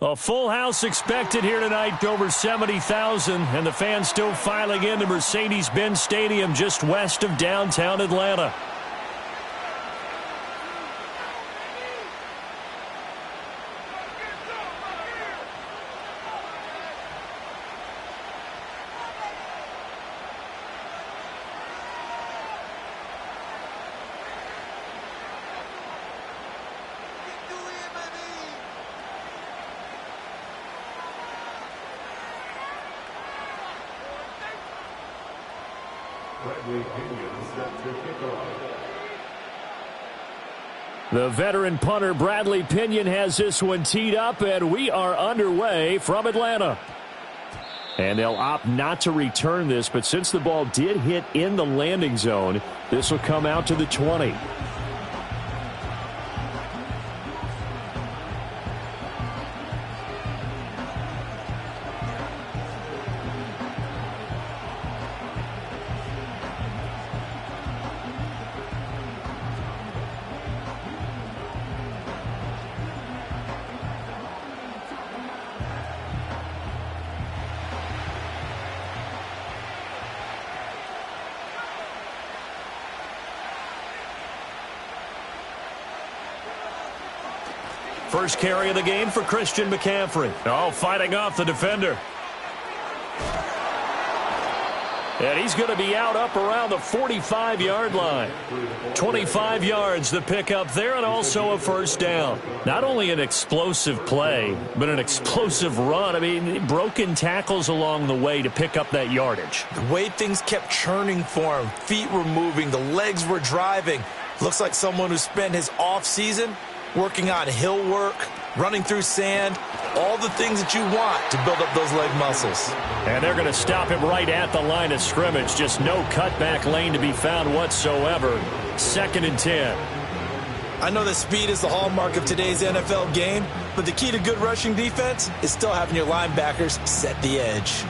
A full house expected here tonight, over 70,000, and the fans still filing into Mercedes-Benz Stadium just west of downtown Atlanta. The veteran punter Bradley Pinion has this one teed up, and we are underway from Atlanta. And they'll opt not to return this, but since the ball did hit in the landing zone, this will come out to the 20. First carry of the game for Christian McCaffrey. Oh, fighting off the defender. And he's going to be out up around the 45-yard line. 25 yards the pickup there, and also a first down. Not only an explosive play, but an explosive run. I mean, broken tackles along the way to pick up that yardage. The way things kept churning for him. Feet were moving. The legs were driving. Looks like someone who spent his off-season working on hill work, running through sand, all the things that you want to build up those leg muscles. And they're going to stop him right at the line of scrimmage. Just no cutback lane to be found whatsoever. 2nd and 10. I know that speed is the hallmark of today's NFL game, but the key to good rushing defense is still having your linebackers set the edge.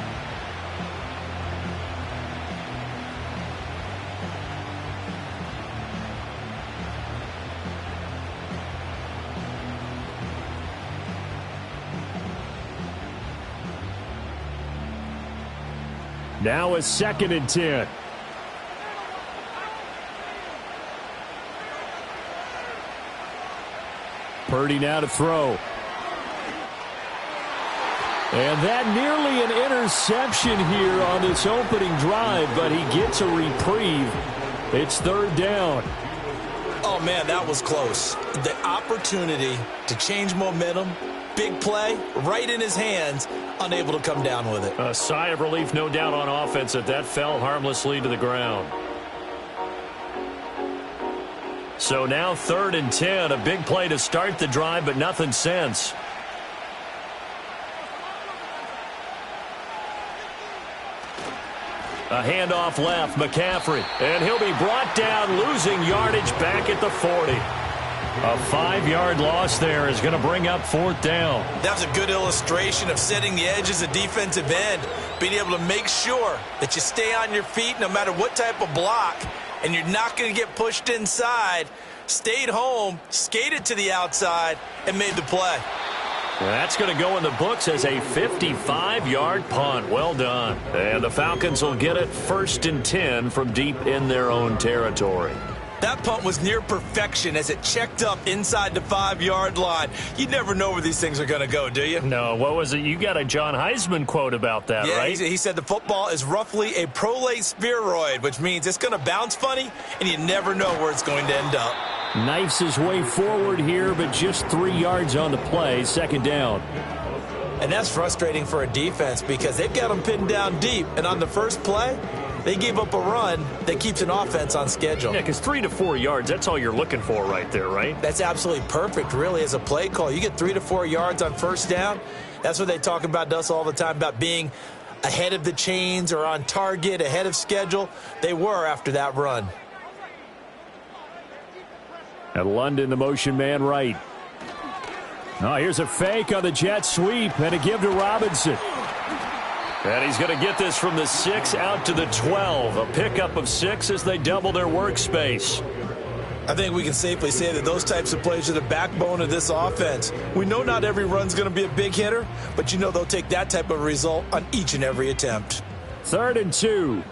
Now a 2nd and 10. Purdy now to throw. And that nearly an interception here on this opening drive, but he gets a reprieve. It's 3rd down. Oh, man, that was close. The opportunity to change momentum, big play, right in his hands, unable to come down with it. A sigh of relief, no doubt, on offense that fell harmlessly to the ground. So now 3rd and 10, a big play to start the drive, but nothing since. A handoff left, McCaffrey, and he'll be brought down, losing yardage back at the 40. A 5-yard loss there is going to bring up 4th down. That was a good illustration of setting the edge as a defensive end, being able to make sure that you stay on your feet no matter what type of block, and you're not going to get pushed inside. Stayed home, skated to the outside, and made the play. That's going to go in the books as a 55-yard punt. Well done. And the Falcons will get it 1st and 10 from deep in their own territory. That punt was near perfection as it checked up inside the 5-yard line. You never know where these things are going to go, do you? No, what was it? You got a John Heisman quote about that, yeah, right? He said the football is roughly a prolate spheroid, which means it's going to bounce funny, and you never know where it's going to end up. Knifes his way forward here, but just 3 yards on the play, 2nd down. And that's frustrating for a defense because they've got them pinned down deep, and on the first play, they gave up a run that keeps an offense on schedule. Yeah, because 3 to 4 yards, that's all you're looking for right there, right? That's absolutely perfect, really, as a play call. You get 3 to 4 yards on first down. That's what they talk about to us all the time, about being ahead of the chains or on target, ahead of schedule. They were after that run. And London, the motion man right. Oh, here's a fake on the jet sweep, and a give to Robinson. And he's going to get this from the 6 out to the 12. A pickup of 6 as they double their workspace. I think we can safely say that those types of plays are the backbone of this offense. We know not every run's going to be a big hitter, but you know they'll take that type of result on each and every attempt. 3rd and 2.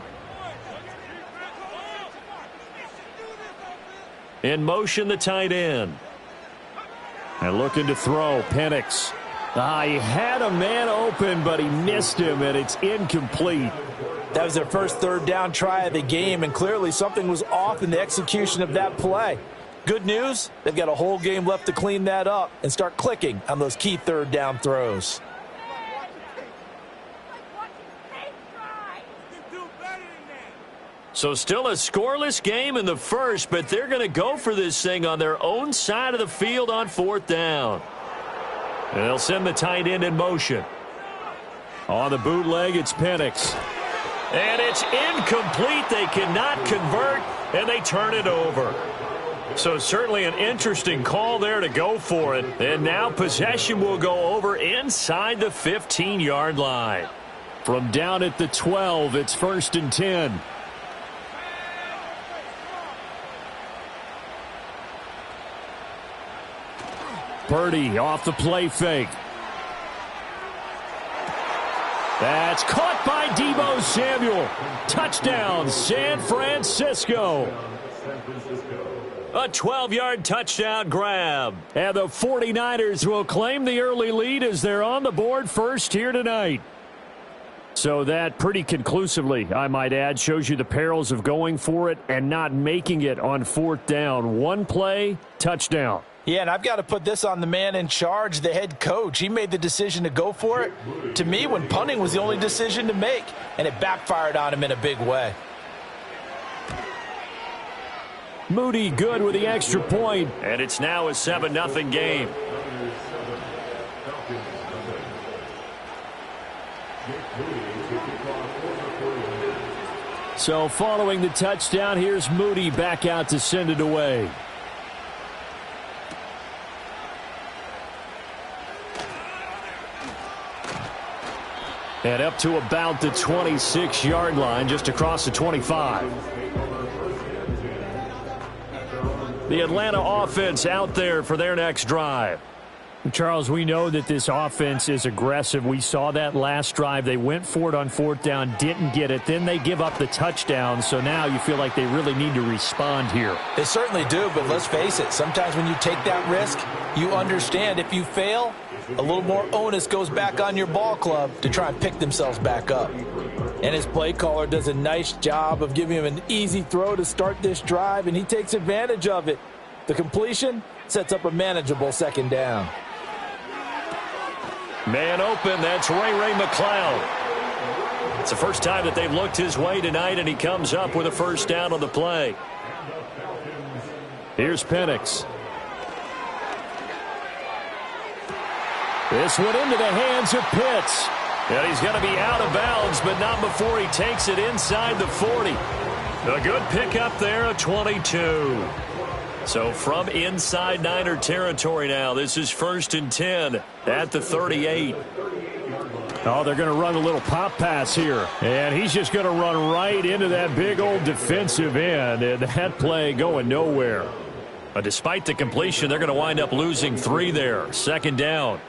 In motion, the tight end. And looking to throw, Penix. He had a man open, but he missed him, and it's incomplete. That was their first 3rd down try of the game, and clearly something was off in the execution of that play. Good news, they've got a whole game left to clean that up and start clicking on those key 3rd down throws. So still a scoreless game in the first, but they're going to go for this thing on their own side of the field on 4th down. And they'll send the tight end in motion. On the bootleg, it's Penix. And it's incomplete. They cannot convert, and they turn it over. So certainly an interesting call there to go for it. And now possession will go over inside the 15-yard line. From down at the 12, it's 1st and 10. Purdy off the play fake. That's caught by Deebo Samuel. Touchdown, San Francisco. A 12-yard touchdown grab. And the 49ers will claim the early lead as they're on the board first here tonight. So that pretty conclusively, I might add, shows you the perils of going for it and not making it on 4th down. One play, touchdown. Yeah, and I've got to put this on the man in charge, the head coach. He made the decision to go for it. To me, when punting was the only decision to make, and it backfired on him in a big way. Moody good with the extra point, and it's now a 7-0 game. So following the touchdown, here's Moody back out to send it away. And up to about the 26-yard line, just across the 25. The Atlanta offense out there for their next drive. Charles, we know that this offense is aggressive. We saw that last drive. They went for it on 4th down, didn't get it. Then they give up the touchdown. So now you feel like they really need to respond here. They certainly do, but let's face it. Sometimes when you take that risk, you understand if you fail, a little more onus goes back on your ball club to try and pick themselves back up. And his play caller does a nice job of giving him an easy throw to start this drive, and he takes advantage of it. The completion sets up a manageable 2nd down. Man open, that's Ray McCloud. It's the first time that they've looked his way tonight, and he comes up with a 1st down on the play. Here's Penix. This one into the hands of Pitts. And he's going to be out of bounds, but not before he takes it inside the 40. A good pickup there, a 22. So from inside Niner territory now, this is 1st and 10 at the 38. Oh, they're going to run a little pop pass here. And he's just going to run right into that big old defensive end. And that play going nowhere. But despite the completion, they're going to wind up losing 3 there. 2nd down.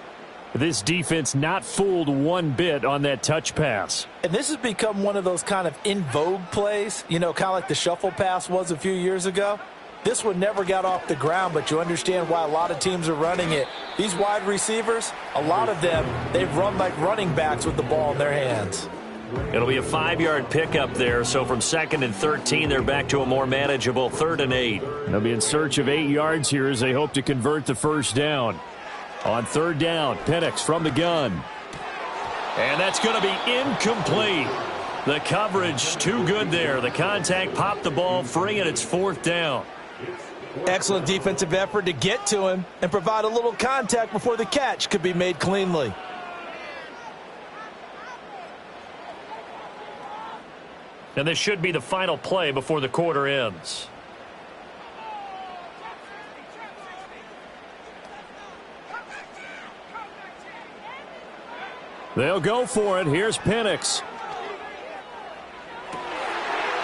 This defense not fooled one bit on that touch pass. And this has become one of those kind of in vogue plays, you know, kind of like the shuffle pass was a few years ago. This one never got off the ground, but you understand why a lot of teams are running it. These wide receivers, a lot of them, they've run like running backs with the ball in their hands. It'll be a 5-yard pickup there, so from 2nd and 13, they're back to a more manageable 3rd and 8. They'll be in search of 8 yards here as they hope to convert the 1st down. On 3rd down, Penix from the gun. And that's going to be incomplete. The coverage too good there. The contact popped the ball free, and it's 4th down. Excellent defensive effort to get to him and provide a little contact before the catch could be made cleanly. And this should be the final play before the quarter ends. They'll go for it. Here's Penix.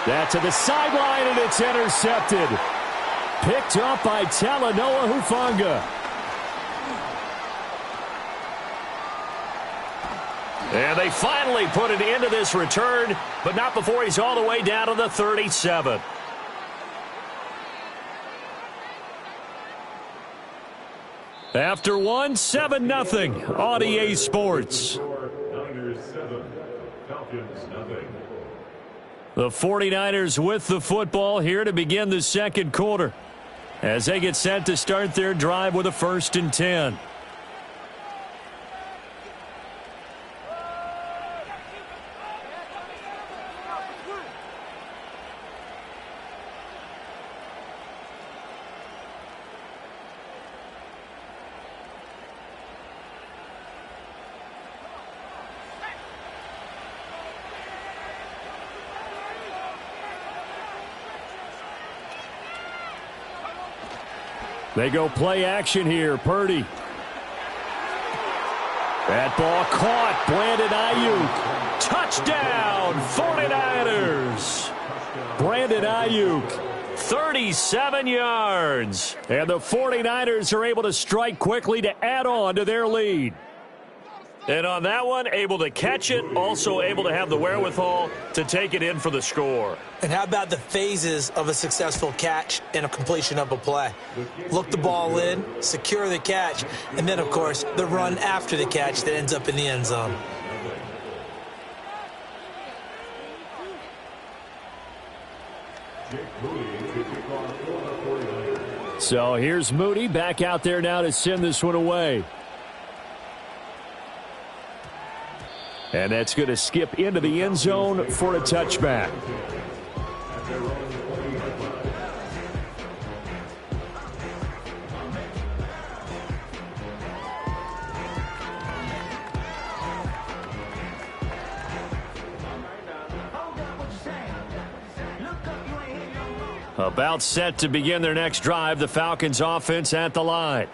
That to the sideline, and it's intercepted. Picked up by Talanoa Hufanga. And they finally put an end to this return, but not before he's all the way down to the 37. After one, 7-0 on EA Sports. The 49ers with the football here to begin the second quarter as they get set to start their drive with a 1st and 10. They go play action here. Purdy. That ball caught. Brandon Ayuk. Touchdown, 49ers. Brandon Ayuk, 37 yards. And the 49ers are able to strike quickly to add on to their lead. And on that one, able to catch it, also able to have the wherewithal to take it in for the score. And how about the phases of a successful catch and a completion of a play? Look the ball in, secure the catch, and then, of course, the run after the catch that ends up in the end zone. So here's Moody back out there now to send this one away. And that's going to skip into the end zone for a touchback. About set to begin their next drive, the Falcons offense at the line.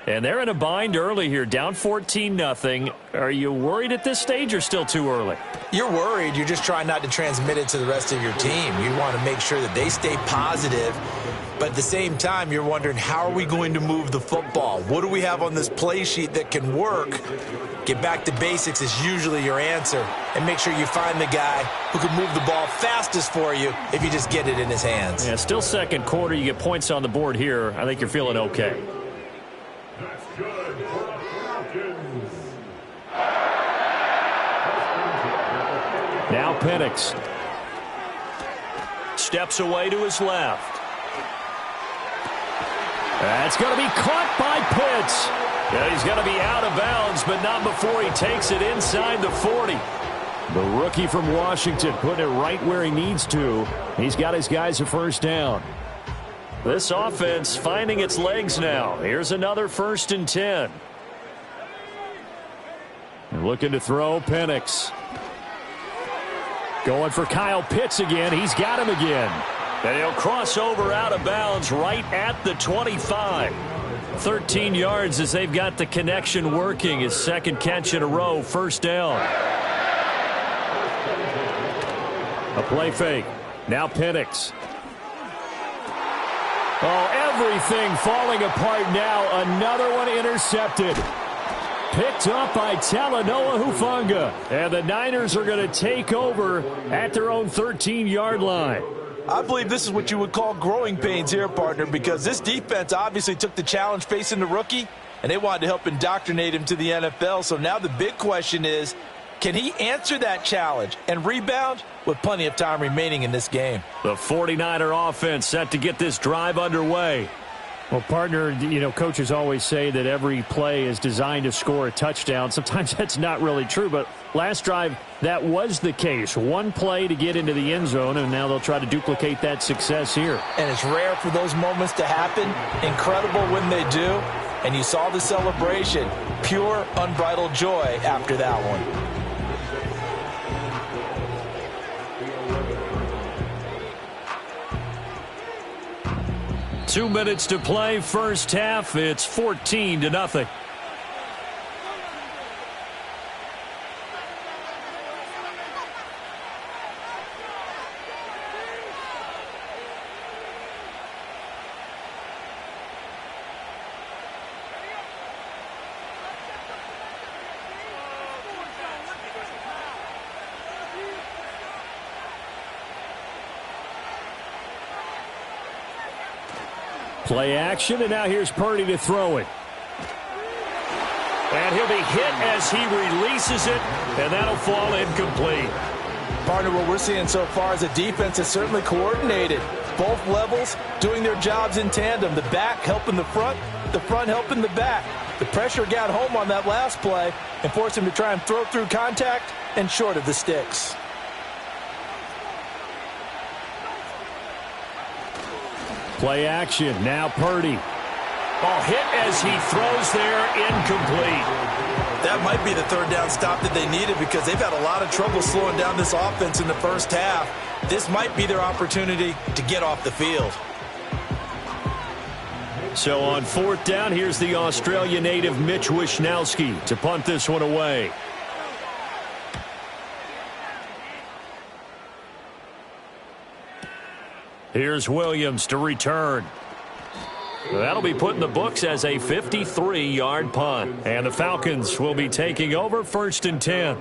And they're in a bind early here, down 14-0. Are you worried at this stage or still too early? You're worried. You're just trying not to transmit it to the rest of your team. You want to make sure that they stay positive. But at the same time, you're wondering, how are we going to move the football? What do we have on this play sheet that can work? Get back to basics is usually your answer. And make sure you find the guy who can move the ball fastest for you if you just get it in his hands. Yeah, still second quarter. You get points on the board here. I think you're feeling okay. Now Penix steps away to his left. That's going to be caught by Pitts. Yeah, he's going to be out of bounds, but not before he takes it inside the 40. The rookie from Washington putting it right where he needs to. He's got his guys a 1st down. This offense finding its legs now. Here's another 1st and 10. And looking to throw, Penix. Going for Kyle Pitts again. He's got him again. And he'll cross over out of bounds right at the 25. 13 yards as they've got the connection working. His second catch in a row, 1st down. A play fake. Now Penix. Oh, everything falling apart now. Another one intercepted. Picked up by Talanoa Hufanga. And the Niners are going to take over at their own 13-yard line. I believe this is what you would call growing pains here, partner, because this defense obviously took the challenge facing the rookie, and they wanted to help indoctrinate him to the NFL. So now the big question is, can he answer that challenge and rebound with plenty of time remaining in this game? The 49er offense set to get this drive underway. Well, partner, you know, coaches always say that every play is designed to score a touchdown. Sometimes that's not really true, but last drive, that was the case. One play to get into the end zone, and now they'll try to duplicate that success here. And it's rare for those moments to happen. Incredible when they do. And you saw the celebration. Pure, unbridled joy after that one. 2 minutes to play, 1st half. It's 14-0. Play action, and now here's Purdy to throw it. And he'll be hit as he releases it, and that'll fall incomplete. Partner, what we're seeing so far is a defense is certainly coordinated. Both levels doing their jobs in tandem. The back helping the front helping the back. The pressure got home on that last play and forced him to try and throw through contact and short of the sticks. Play action, now Purdy. Ball hit as he throws there, incomplete. That might be the third down stop that they needed because they've had a lot of trouble slowing down this offense in the first half. This might be their opportunity to get off the field. So on fourth down, here's the Australia native Mitch Wishnowski to punt this one away. Here's Williams to return. That'll be put in the books as a 53-yard punt. And the Falcons will be taking over 1st and 10.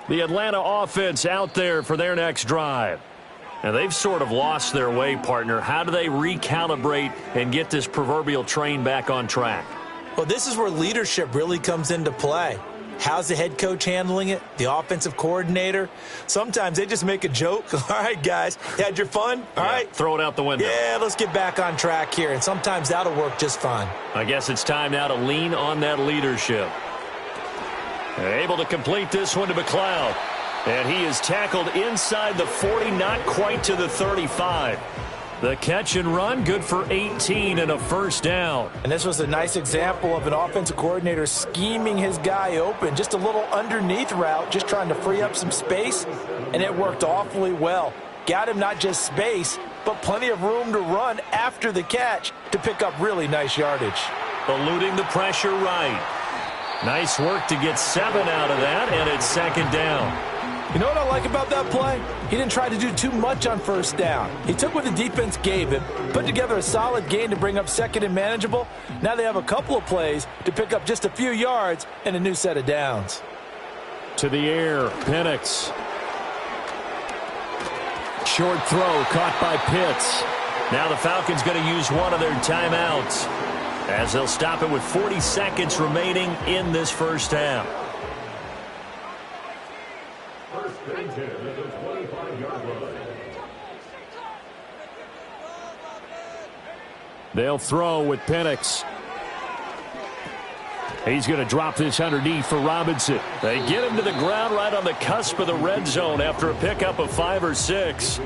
The Atlanta offense out there for their next drive. And they've sort of lost their way, partner. How do they recalibrate and get this proverbial train back on track? Well, this is where leadership really comes into play. How's the head coach handling it? The offensive coordinator? Sometimes they just make a joke. All right, guys, you had your fun? All right. Throw it out the window. Yeah, let's get back on track here. And sometimes that'll work just fine. I guess it's time now to lean on that leadership. Able to complete this one to McLeod. And he is tackled inside the 40, not quite to the 35. The catch and run, good for 18 and a first down. And this was a nice example of an offensive coordinator scheming his guy open. Just a little underneath route, just trying to free up some space, and it worked awfully well. Got him not just space, but plenty of room to run after the catch to pick up really nice yardage. Eluding the pressure right. Nice work to get 7 out of that, and it's 2nd down. You know what I like about that play? He didn't try to do too much on first down. He took what the defense gave him, put together a solid gain to bring up 2nd and manageable. Now they have a couple of plays to pick up just a few yards and a new set of downs. To the air, Penix. Short throw caught by Pitts. Now the Falcons going to use one of their timeouts as they'll stop it with 40 seconds remaining in this first half. They'll throw with Penix. He's going to drop this underneath for Robinson. They get him to the ground right on the cusp of the red zone after a pickup of 5 or 6.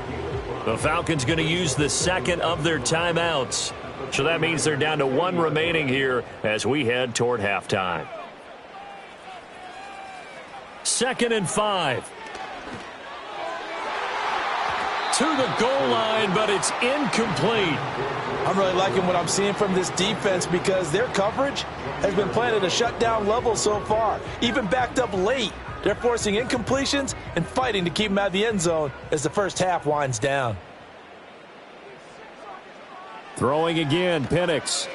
The Falcons going to use the second of their timeouts. So that means they're down to 1 remaining here as we head toward halftime. 2nd and 5. To the goal line, but it's incomplete. I'm really liking what I'm seeing from this defense because their coverage has been playing at a shutdown level so far. Even backed up late, they're forcing incompletions and fighting to keep them out of the end zone as the first half winds down. Throwing again, Penix.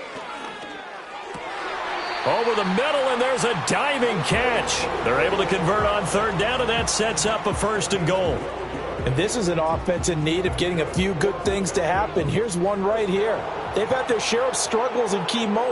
Over the middle, and there's a diving catch. They're able to convert on 3rd down, and that sets up a 1st and goal. And this is an offense in need of getting a few good things to happen. Here's one right here. They've had their share of struggles in key moments.